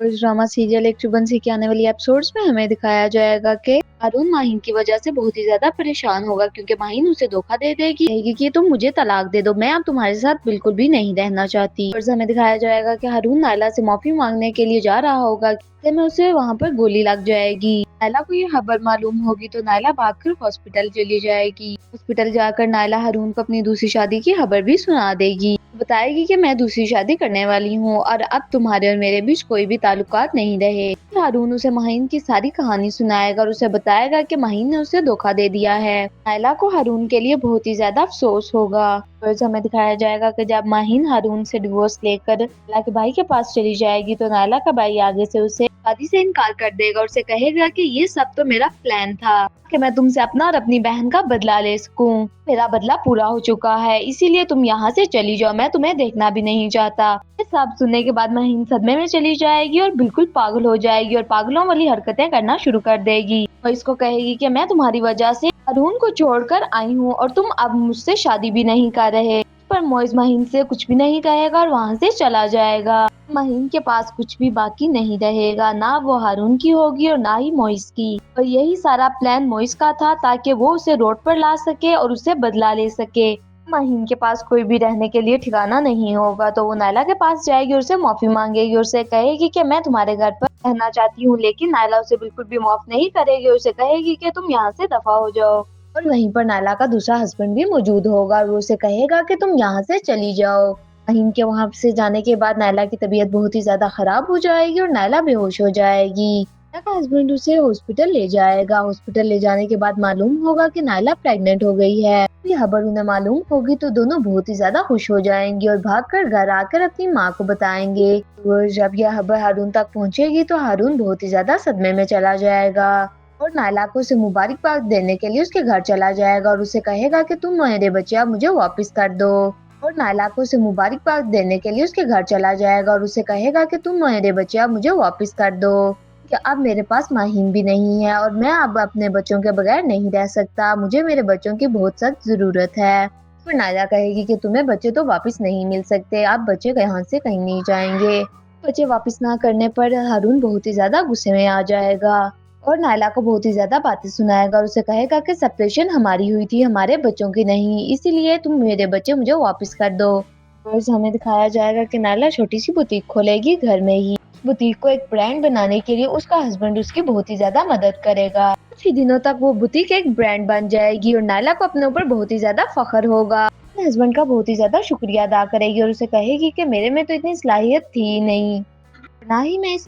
इस drama serial एक चुबन के आने वाली एपिसोड्स में हमें दिखाया जाएगा कि हारून माहिन की वजह से बहुत ही ज्यादा परेशान होगा, क्योंकि माहिन उसे धोखा दे देगी, कहेगी कि तुम मुझे तलाक दे दो, मैं अब तुम्हारे साथ बिल्कुल भी नहीं रहना चाहती। और हमें दिखाया जाएगा कि हारून नायला से माफी मांगने के लिए जा रहा होगा, कि में उसे वहाँ पर गोली लग जाएगी। नायला को ये खबर मालूम होगी तो नायला भागकर हॉस्पिटल चली जाएगी। हॉस्पिटल जाकर नायला हारून को अपनी दूसरी शादी की खबर भी सुना देगी, बताएगी कि मैं दूसरी शादी करने वाली हूँ और अब तुम्हारे और मेरे बीच कोई भी ताल्लुकात नहीं रहे। हारून उसे माहिन की सारी कहानी सुनाएगा और उसे बताएगा कि माहिन ने उसे धोखा दे दिया है। नायला को हारून के लिए बहुत ही ज्यादा अफसोस होगा। फिर हमें दिखाया जाएगा कि जब माहिन हारून से डिवोर्स लेकर नायला के भाई के पास चली जाएगी तो नायला का भाई आगे से उसे शादी से इनकार कर देगा और उसे कहेगा कि ये सब तो मेरा प्लान था कि मैं तुमसे अपना और अपनी बहन का बदला ले सकूं। मेरा बदला पूरा हो चुका है, इसीलिए तुम यहाँ से चली जाओ, मैं तुम्हें देखना भी नहीं चाहता। ये सब सुनने के बाद माहिन सदमे में चली जाएगी और बिल्कुल पागल हो जाएगी और पागलों वाली हरकतें करना शुरू कर देगी और इसको कहेगी कि मैं तुम्हारी वजह से हारून को छोड़कर आई हूँ और तुम अब मुझसे शादी भी नहीं कर रहे। पर मोइज माहिन से कुछ भी नहीं कहेगा और वहाँ से चला जाएगा। माहिन के पास कुछ भी बाकी नहीं रहेगा, ना वो हारून की होगी और ना ही मोइज की। और यही सारा प्लान मोइज का था ताकि वो उसे रोड पर ला सके और उसे बदला ले सके। माहिन के पास कोई भी रहने के लिए ठिकाना नहीं होगा तो वो नायला के पास जाएगी और उसे माफी मांगेगी और उसे कहेगी कि मैं तुम्हारे घर पर रहना चाहती हूँ, लेकिन नायला उसे बिल्कुल भी माफ नहीं करेगी और उसे कहेगी कि तुम यहाँ से दफा हो जाओ। और वहीं पर नायला का दूसरा हस्बैंड भी मौजूद होगा और वो उसे कहेगा कि तुम यहाँ से चली जाओ। माहिन के वहाँ से जाने के बाद नायला की तबीयत बहुत ही ज्यादा खराब हो जाएगी और नायला बेहोश हो जाएगी। नायला का हस्बैंड उसे हॉस्पिटल ले जाएगा। हॉस्पिटल ले जाने के बाद मालूम होगा कि नायला प्रेग्नेंट हो गई है। ये खबर उन्हें मालूम होगी तो दोनों बहुत ही ज्यादा खुश हो जाएंगे और भागकर घर आकर अपनी माँ को बताएंगे। तो जब यह खबर हारून तक पहुँचेगी तो हारून बहुत ही ज्यादा सदमे में चला जाएगा और नायला को उसे मुबारकबाद देने के लिए उसके घर चला जाएगा और उसे कहेगा कि तुम मेरे बच्चे अब मुझे वापस कर दो। और नायला को उसे मुबारकबाद देने के लिए उसके घर चला जाएगा और उसे कहेगा कि तुम मेरे बच्चे अब मुझे वापस कर दो, कि अब मेरे पास माहिन भी नहीं है और मैं अब अपने बच्चों के बगैर नहीं रह सकता, मुझे मेरे बच्चों की बहुत सख्त जरूरत है। फिर नायला कहेगी कि तुम्हें बच्चे तो वापस नहीं मिल सकते, आप बच्चे यहाँ से कहीं नहीं जाएंगे। बच्चे वापस ना करने पर हारून बहुत ही ज्यादा गुस्से में आ जाएगा और नायला को बहुत ही ज्यादा बातें सुनाएगा और उसे कहेगा कि सेपरेशन हमारी हुई थी, हमारे बच्चों की नहीं, इसीलिए तुम मेरे बच्चे मुझे वापस कर दो। और हमें दिखाया जाएगा कि नायला छोटी सी बुटीक खोलेगी घर में ही। बुटीक को एक ब्रांड बनाने के लिए उसका हस्बैंड उसकी बहुत ही ज्यादा मदद करेगा। कुछ ही दिनों तक वो बुटीक एक ब्रांड बन जाएगी और नायला को अपने ऊपर बहुत ही ज्यादा फख्र होगा। अपने हस्बैंड का बहुत ही ज्यादा शुक्रिया अदा करेगी और उसे कहेगी कि मेरे में तो इतनी सलाहियत थी नहीं, ना ही मैं इस